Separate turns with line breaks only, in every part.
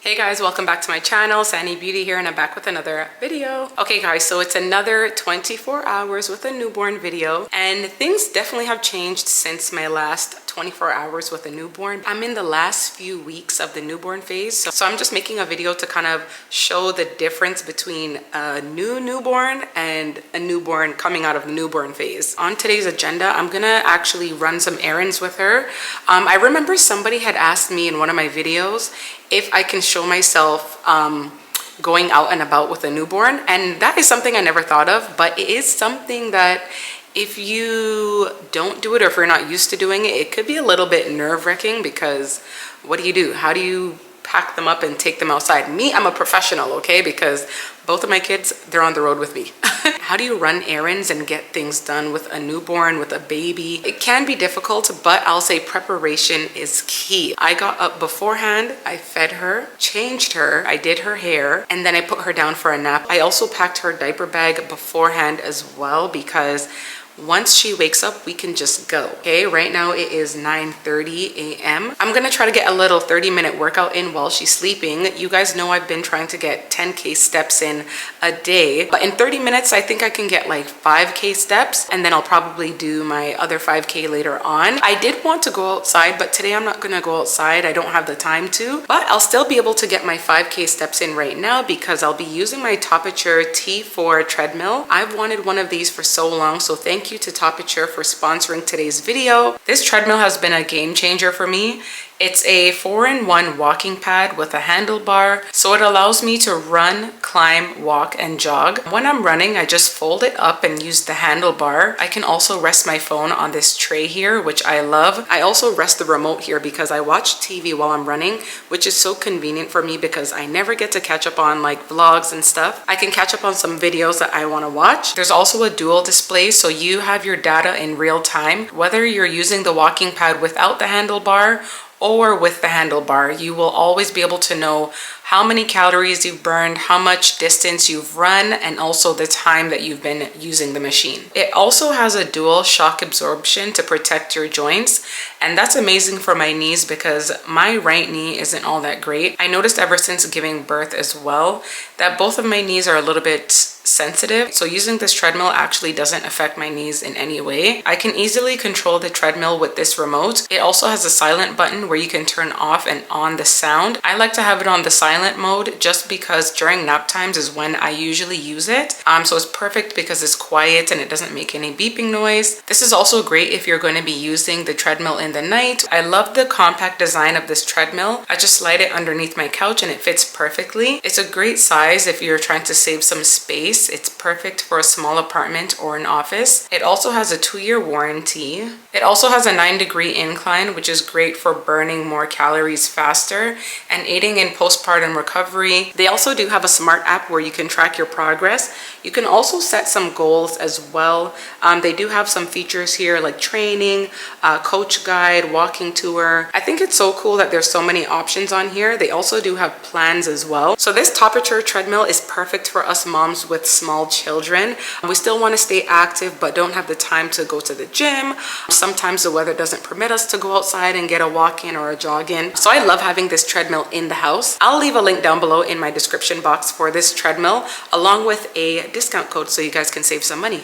Hey guys, welcome back to my channel. Sandy Beauty here, and I'm back with another video. Okay guys, so it's another 24 hours with a newborn video, and things definitely have changed since my last 24 hours with a newborn. I'm in the last few weeks of the newborn phase, so I'm just making a video to kind of show the difference between a new newborn and a newborn coming out of the newborn phase. On today's agenda, I'm gonna actually run some errands with her. I remember somebody had asked me in one of my videos if I can show myself going out and about with a newborn, and that is something I never thought of, but it is something that if you don't do it, or if you're not used to doing it, it could be a little bit nerve-wracking, because what do? How do you pack them up and take them outside? Me, I'm a professional, okay, because both of my kids, they're on the road with me. How do you run errands and get things done with a newborn, with a baby? It can be difficult, but I'll say preparation is key. I got up beforehand, I fed her, changed her, I did her hair, and then I put her down for a nap. I also packed her diaper bag beforehand as well, because once she wakes up, we can just go. Okay, right now it is 9:30 a.m. I'm gonna try to get a little 30-minute workout in while she's sleeping. You guys know I've been trying to get 10K steps in a day, but in 30 minutes, I think I can get like 5K steps, and then I'll probably do my other 5K later on. I did want to go outside, but today I'm not gonna go outside. I don't have the time to, but I'll still be able to get my 5K steps in right now, because I'll be using my Topiture T4 treadmill. I've wanted one of these for so long, so thank you to Topiture for sponsoring today's video. This treadmill has been a game changer for me. It's a 4-in-1 walking pad with a handlebar, so it allows me to run, climb, walk, and jog. When I'm running, I just fold it up and use the handlebar. I can also rest my phone on this tray here, which I love. I also rest the remote here because I watch TV while I'm running, which is so convenient for me because I never get to catch up on like vlogs and stuff. I can catch up on some videos that I want to watch. There's also a dual display, so you have your data in real time. Whether you're using the walking pad without the handlebar or with the handlebar, you will always be able to know how many calories you've burned, how much distance you've run, and also the time that you've been using the machine. It also has a dual shock absorption to protect your joints, and that's amazing for my knees because my right knee isn't all that great. I noticed ever since giving birth as well that both of my knees are a little bit sensitive, so using this treadmill actually doesn't affect my knees in any way. I can easily control the treadmill with this remote. It also has a silent button where you can turn off and on the sound. I like to have it on the silent mode just because during nap times is when I usually use it. So it's perfect because it's quiet and it doesn't make any beeping noise. This is also great if you're going to be using the treadmill in the night. I love the compact design of this treadmill. I just slide it underneath my couch and it fits perfectly. It's a great size if you're trying to save some space. It's perfect for a small apartment or an office. It also has a 2-year warranty. It also has a 9-degree incline, which is great for burning more calories faster and aiding in postpartum recovery. They also do have a smart app where you can track your progress. You can also set some goals as well. They do have some features here like training, coach guide, walking tour. I think it's so cool that there's so many options on here. They also do have plans as well. So this Topiture treadmill is perfect for us moms with small children. We still want to stay active but don't have the time to go to the gym. Sometimes the weather doesn't permit us to go outside and get a walk in or a jog in. So I love having this treadmill in the house. I'll leave a link down below in my description box for this treadmill, along with a discount code so you guys can save some money.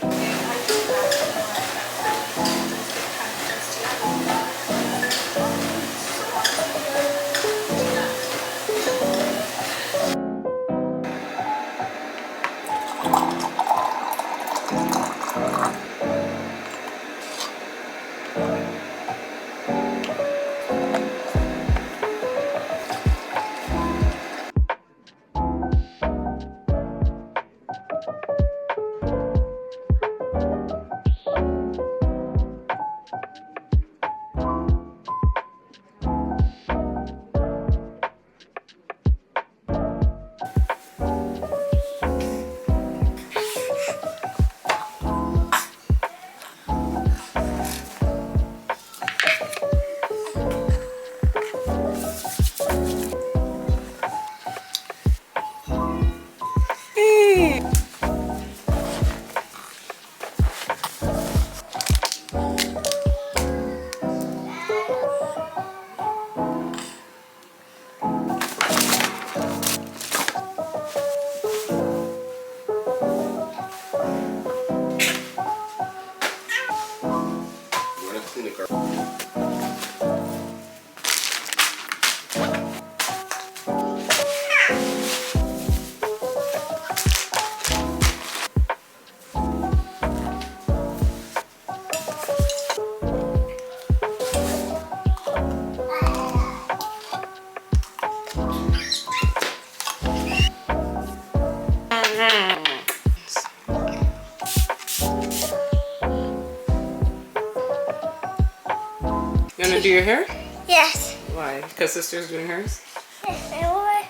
do your hair?
Yes.
Why? Because sister's doing hers?
Yes, I want.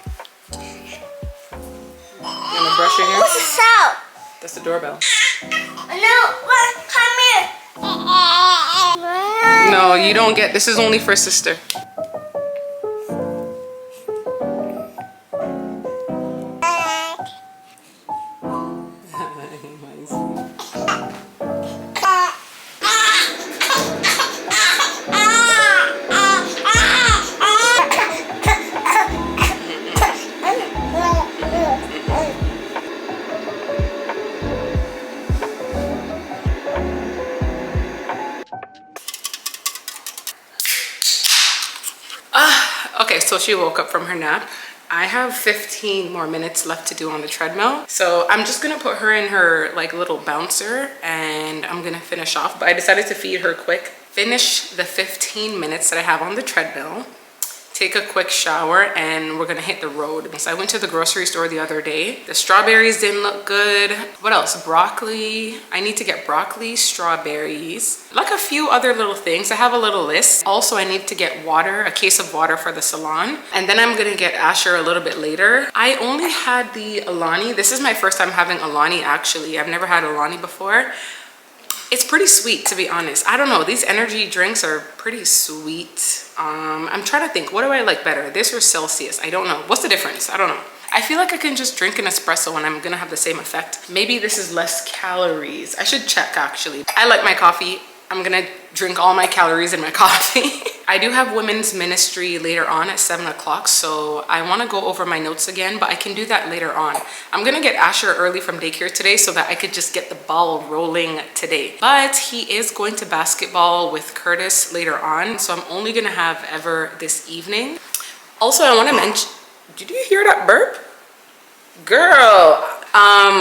You want to brush your hair?
What's the sound?
That's the doorbell.
No, what? Come here.
No, you don't get. This is only for sister. Okay, so she woke up from her nap. I have 15 more minutes left to do on the treadmill. So I'm just gonna put her in her like little bouncer and I'm gonna finish off. But I decided to feed her quick. Finish the 15 minutes that I have on the treadmill. Take a quick shower and we're gonna hit the road. So I went to the grocery store the other day. The strawberries didn't look good. What else? Broccoli. I need to get broccoli, strawberries, like a few other little things. I have a little list. Also, I need to get water, a case of water for the salon. And then I'm gonna get Asher a little bit later. I only had the Alani. This is my first time having Alani actually. I've never had Alani before. It's pretty sweet, to be honest. I don't know, these energy drinks are pretty sweet. I'm trying to think, what do I like better, this or Celsius? I don't know. What's the difference? I don't know. I feel like I can just drink an espresso and I'm gonna have the same effect. Maybe this is less calories. I should check actually. I like my coffee. I'm gonna drink all my calories in my coffee. I do have women's ministry later on at 7 o'clock, so I want to go over my notes again, but I can do that later on. I'm gonna get Asher early from daycare today so that I could just get the ball rolling today. But he is going to basketball with Curtis later on, so I'm only gonna have Ever this evening. Also, I want to mention, did you hear that burp? Girl,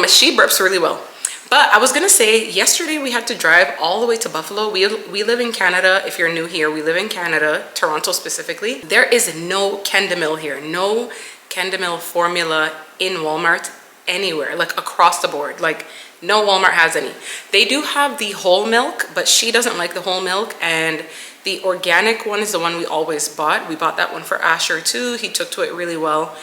she burps really well. But I was gonna say, yesterday we had to drive all the way to Buffalo. We live in Canada. If you're new here, we live in Canada, Toronto specifically. There is no Treadmill here, no Treadmill formula in Walmart anywhere, like across the board. Like no Walmart has any. They do have the whole milk, but she doesn't like the whole milk, and the organic one is the one we always bought. We bought that one for Asher too. He took to it really well.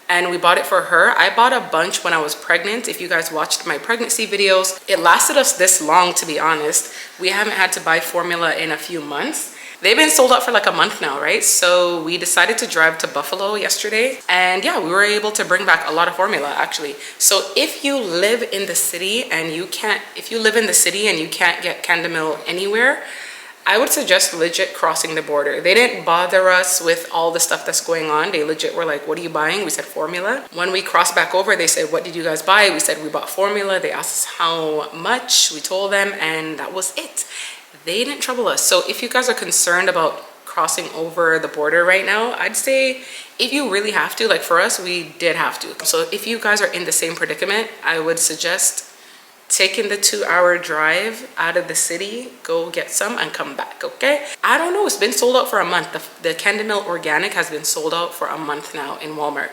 And we bought it for her. I bought a bunch when I was pregnant. If you guys watched my pregnancy videos, it lasted us this long, to be honest. We haven't had to buy formula in a few months. They've been sold out for like a month now, right? So we decided to drive to Buffalo yesterday. And yeah, we were able to bring back a lot of formula actually. So if you live in the city and you can't get Treadmill anywhere, I would suggest legit crossing the border. They didn't bother us with all the stuff that's going on. They legit were like, what are you buying? We said formula. When we crossed back over, they said, what did you guys buy? We said we bought formula. They asked us how much. We told them, and that was it. They didn't trouble us. So if you guys are concerned about crossing over the border right now, I'd say if you really have to, like for us, we did have to. So if you guys are in the same predicament, I would suggest taking the 2-hour drive out of the city, go get some and come back, okay? I don't know, it's been sold out for a month. The Treadmill Organic has been sold out for a month now in Walmart.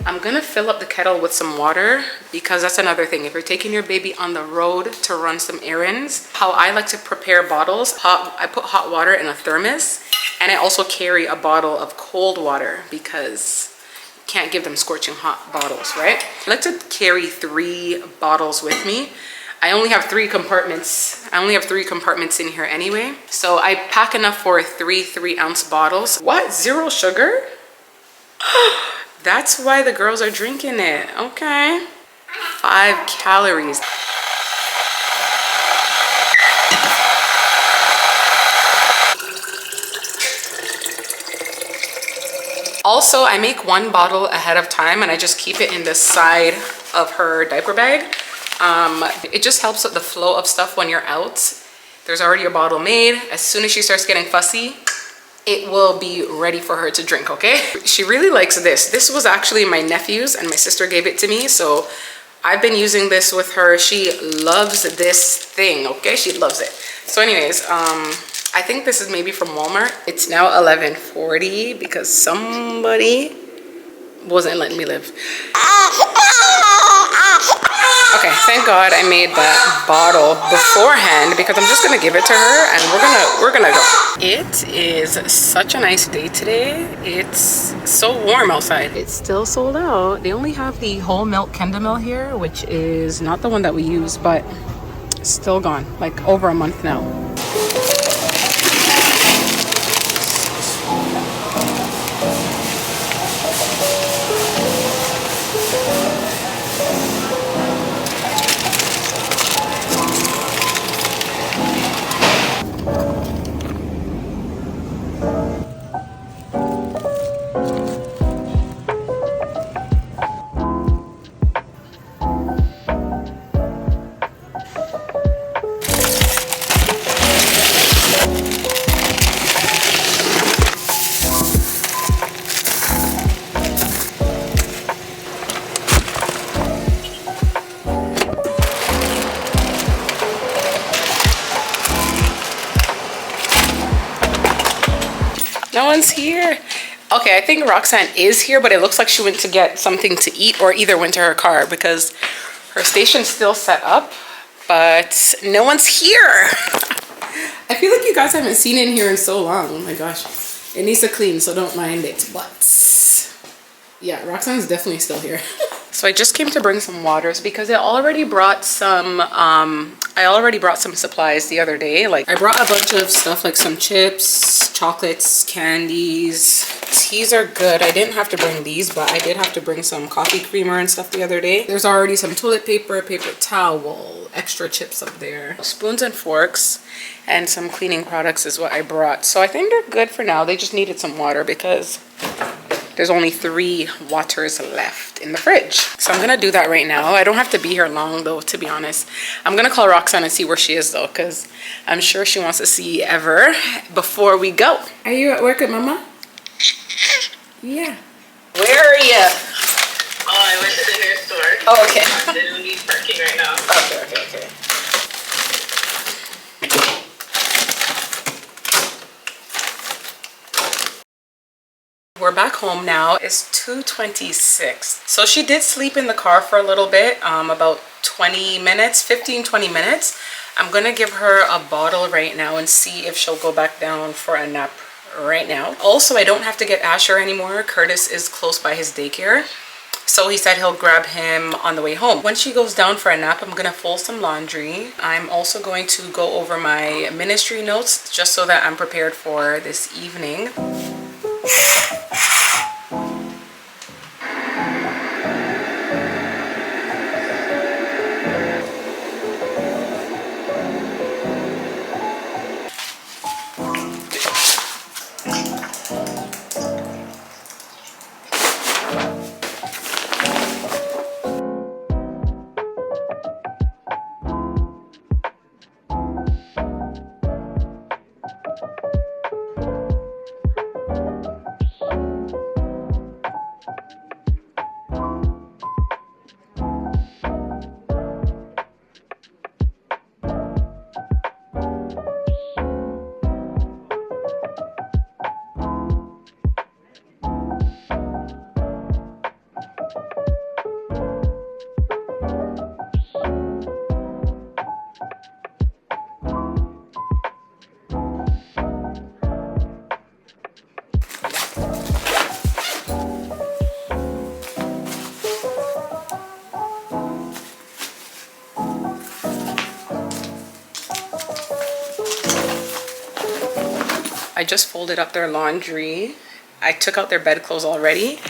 I'm gonna fill up the kettle with some water because that's another thing. If you're taking your baby on the road to run some errands, how I like to prepare bottles, I put hot water in a thermos, and I also carry a bottle of cold water because you can't give them scorching hot bottles, right? I like to carry 3 bottles with me. I only have 3 compartments. I only have 3 compartments in here anyway. So I pack enough for 3 3-ounce bottles. What? 0 sugar? That's why the girls are drinking it. Okay. 5 calories. Also, I make one bottle ahead of time and I just keep it in the side of her diaper bag. It just helps with the flow of stuff when you're out. There's already a bottle made. As soon as she starts getting fussy, it will be ready for her to drink, okay? She really likes this. This was actually my nephew's and my sister gave it to me, so I've been using this with her. She loves this thing, okay? She loves it. So anyways, I think this is maybe from Walmart. It's now 11:40 because somebody wasn't letting me live. Okay, thank God I made that bottle beforehand because I'm just gonna give it to her and we're gonna go. It is such a nice day today. It's so warm outside. It's still sold out. They only have the whole milk Kendamil here, which is not the one that we use, but still gone, like over a month now. No one's here. Okay, I think Roxanne is here, but it looks like she went to get something to eat or either went to her car because her station's still set up, but no one's here. I feel like you guys haven't seen it in here in so long. Oh my gosh. It needs to clean, so don't mind it. But yeah, Roxanne's definitely still here. So I just came to bring some waters because I already brought some supplies the other day. Like I brought a bunch of stuff like some chips, chocolates, candies. Teas are good. I didn't have to bring these, but I did have to bring some coffee creamer and stuff the other day. There's already some toilet paper, paper towel, extra chips up there. Spoons and forks and some cleaning products is what I brought. So I think they're good for now. They just needed some water because there's only 3 waters left in the fridge. So I'm gonna do that right now. I don't have to be here long though, to be honest. I'm gonna call Roxanne and see where she is though, because I'm sure she wants to see Ever before we go. Are you at work with Mama? Yeah. Where are you?
Oh, I went to the hair store.
Oh, okay.
They don't need parking right now.
Okay. We're back home now. It's 2:26. So she did sleep in the car for a little bit, about 20 minutes, 15-20 minutes. I'm gonna give her a bottle right now and see if she'll go back down for a nap right now. Also, I don't have to get Asher anymore. Curtis is close by his daycare, so he said he'll grab him on the way home. When she goes down for a nap, I'm gonna fold some laundry. I'm also going to go over my ministry notes just so that I'm prepared for this evening. I just folded up their laundry. I took out their bedclothes already.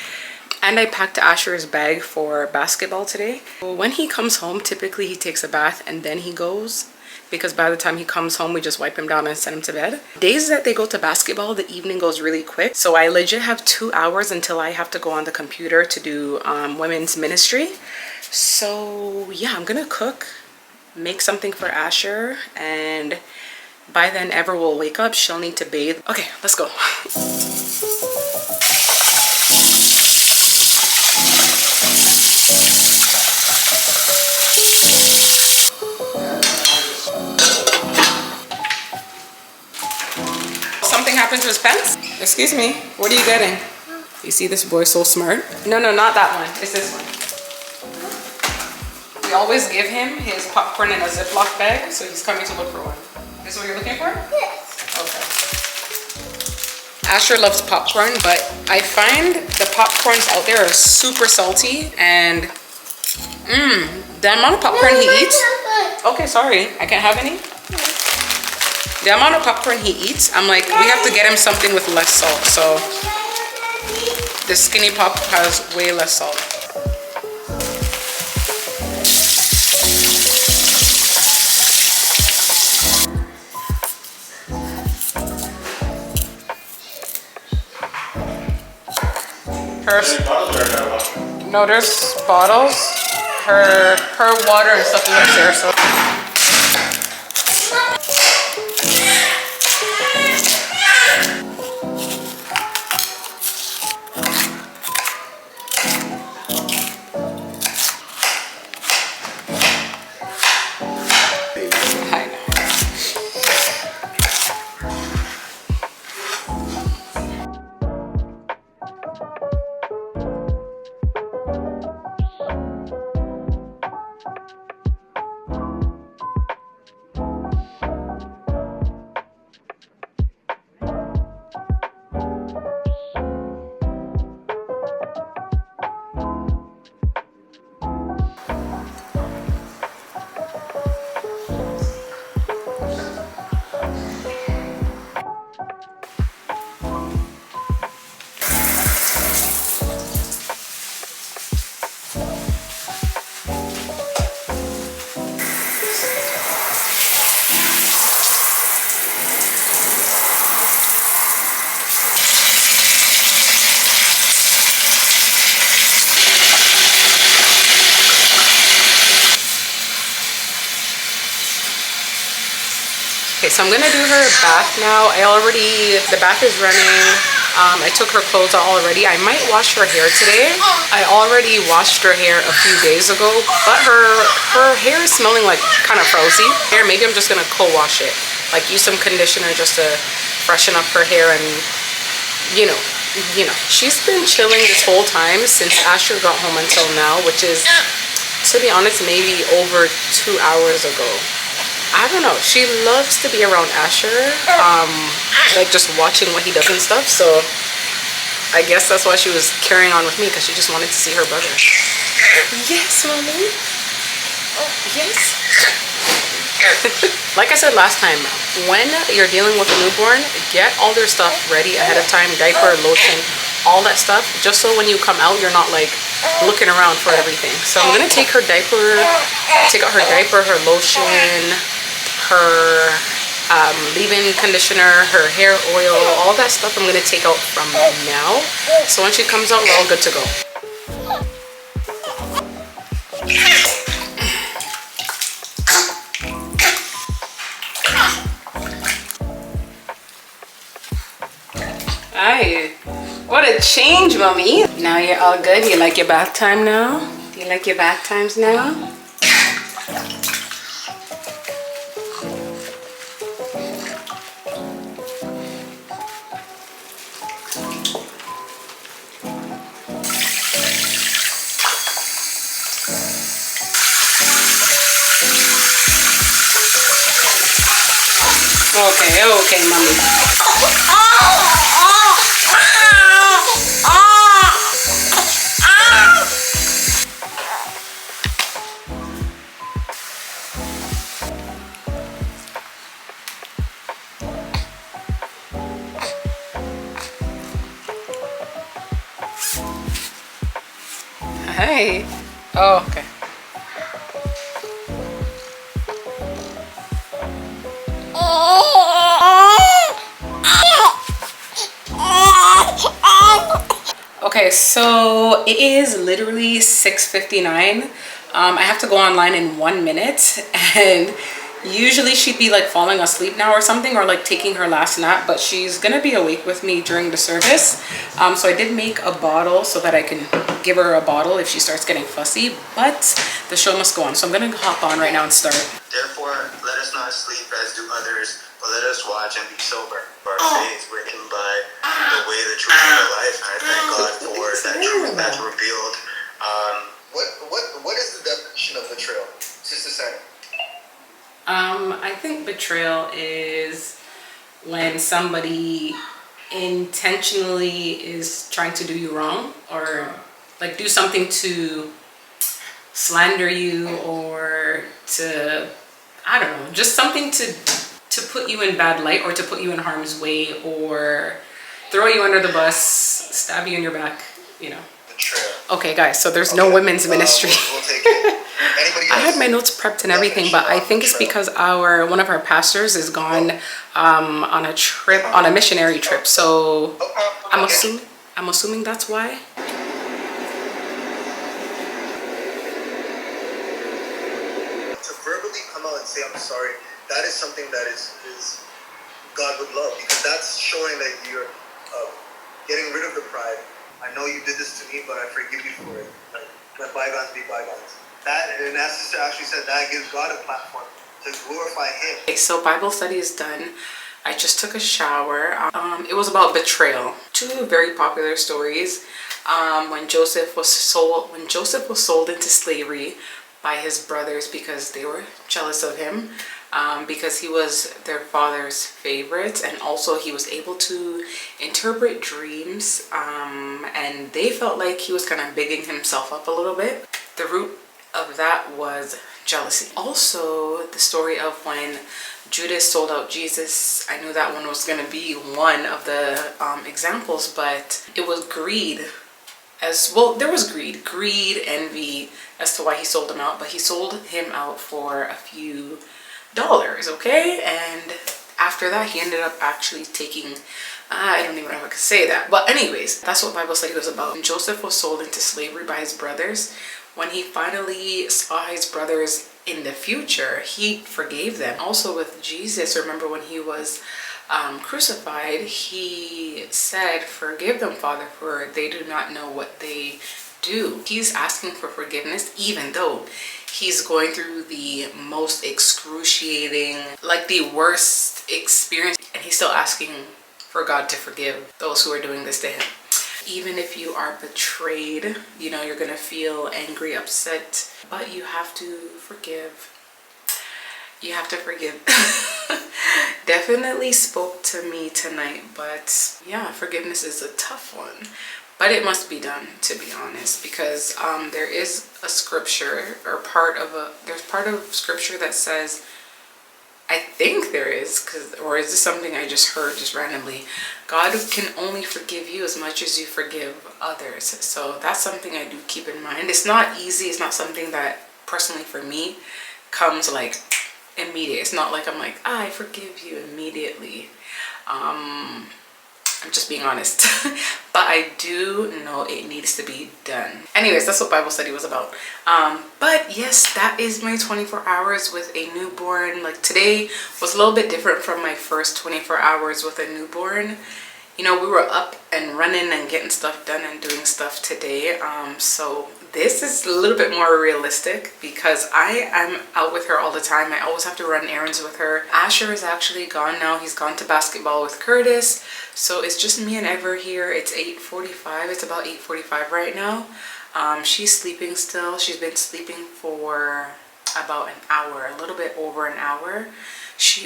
And I packed Asher's bag for basketball today. When he comes home, typically he takes a bath and then he goes, because by the time he comes home, we just wipe him down and send him to bed. Days that they go to basketball, the evening goes really quick. So I legit have 2 hours until I have to go on the computer to do women's ministry. So yeah, I'm gonna cook, make something for Asher, and by then Ever will wake up. She'll need to bathe. Okay, let's go. Something happened to his pants? Excuse me, what are you getting? You see this boy so smart? No, not that one. It's this one. We always give him his popcorn in a Ziploc bag, so he's coming to look for one. This is what you're looking for?
Yes.
Okay. Asher loves popcorn, but I find the popcorns out there are super salty, and the amount of popcorn he eats. Okay, sorry, I can't have any. The amount of popcorn he eats, I'm like, we have to get him something with less salt. So the Skinny Pop has way less salt. No, there's bottles. Her water and stuff is upstairs. So. Okay, so I'm gonna do her bath now. The bath is running. I took her clothes out already. I might wash her hair today. I already washed her hair a few days ago, but her hair is smelling like kind of frozy. Maybe I'm just gonna co-wash it. Like use some conditioner just to freshen up her hair, and you know, she's been chilling this whole time since Asher got home until now, which is, to be honest, maybe over 2 hours ago. I don't know, she loves to be around Asher, like just watching what he does and stuff, so I guess that's why she was carrying on with me, because she just wanted to see her brother. Yes, mommy. Yes. Like I said last time, when you're dealing with a newborn, get all their stuff ready ahead of time, diaper, lotion, all that stuff, just so when you come out, you're not like looking around for everything. So I'm gonna take out her diaper, her lotion, her leave-in conditioner, her hair oil, all that stuff I'm gonna take out from now. So when she comes out, we're all good to go. Hi. What a change, mommy. Now you're all good. You like your bath time now? Do you like your bath times now? Okay, mommy. Hey. Oh, okay. Okay, so it is literally 6:59. I have to go online in 1 minute, and usually she'd be like falling asleep now or something, or like taking her last nap, but she's gonna be awake with me during the service. So I did make a bottle so that I can give her a bottle if she starts getting fussy, but the show must go on. So I'm gonna hop on right now and start.
Therefore, let us not sleep as do others, but let us watch and be sober. Our faith written by the way, the truth, and the life. And I thank God for that truth that's revealed. What is the definition of betrayal, Sister Sarah?
I think betrayal is when somebody intentionally is trying to do you wrong, or like do something to slander you, or to, I don't know, just something to put you in bad light, or to put you in harm's way, or throw you under the bus, stab you in your back, you know.
Betrayal.
Okay guys, so there's no women's ministry.
We'll take it. Anybody else?
I had my notes prepped and everything, but I think it's because one of our pastors is gone on a trip, on a missionary trip. So I'm assuming that's why.
To verbally come out and say I'm sorry, that is something that is God would love, because that's showing that you're getting rid of the pride. I know you did this to me, but I forgive you for it. Like, let bygones be bygones. That, and as Sister actually said, that gives God a platform to glorify Him.
Okay, so Bible study is done. I just took a shower. It was about betrayal. Two very popular stories. When Joseph was sold into slavery by his brothers because they were jealous of him, because he was their father's favorite, and also he was able to interpret dreams, and they felt like he was kind of bigging himself up a little bit. The root of that was jealousy. Also, the story of when Judas sold out Jesus. I knew that one was going to be one of the examples, but it was greed as well. There was greed, envy as to why he sold him out, but he sold him out for a few dollars, okay? And after that, he ended up actually taking, I don't even know if I could say that, but anyways, that's what Bible study was about. When Joseph was sold into slavery by his brothers, when he finally saw his brothers in the future, he forgave them. Also with Jesus, remember when he was crucified, he said, "Forgive them, Father, for they do not know what they do." He's asking for forgiveness even though he's going through the most excruciating, like the worst experience, and he's still asking for God to forgive those who are doing this to him. Even if you are betrayed, you know, you're gonna feel angry, upset, but you have to forgive. You have to forgive. Definitely spoke to me tonight, but yeah, forgiveness is a tough one. But it must be done, to be honest, because there is a scripture, or there's part of scripture that says, I think there is, or is this something I just heard just randomly? God can only forgive you as much as you forgive others. So that's something I do keep in mind. It's not easy. It's not something that personally for me comes like immediate. It's not like I'm like, I forgive you immediately. I'm just being honest. But I do know it needs to be done. Anyways, that's what Bible study was about. But yes, that is my 24 hours with a newborn. Like today was a little bit different from my first 24 hours with a newborn. You know, we were up and running and getting stuff done and doing stuff today. So this is a little bit more realistic because I am out with her all the time. I always have to run errands with her. Asher is actually gone now. He's gone to basketball with Curtis. So it's just me and Ever here. It's 8:45. It's about 8:45 right now. She's sleeping still. She's been sleeping for about an hour, a little bit over an hour.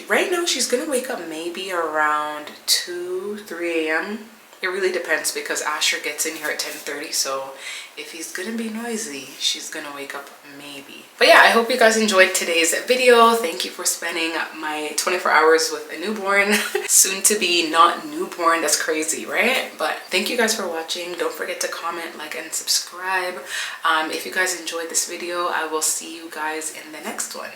Right now she's gonna wake up maybe around 2-3 a.m. It really depends because Asher gets in here at 10:30, so if he's gonna be noisy, she's gonna wake up maybe. But yeah, I hope you guys enjoyed today's video. Thank you for spending my 24 hours with a newborn. Soon to be not newborn, that's crazy, right? But thank you guys for watching. Don't forget to comment, like, and subscribe. If you guys enjoyed this video, I will see you guys in the next one.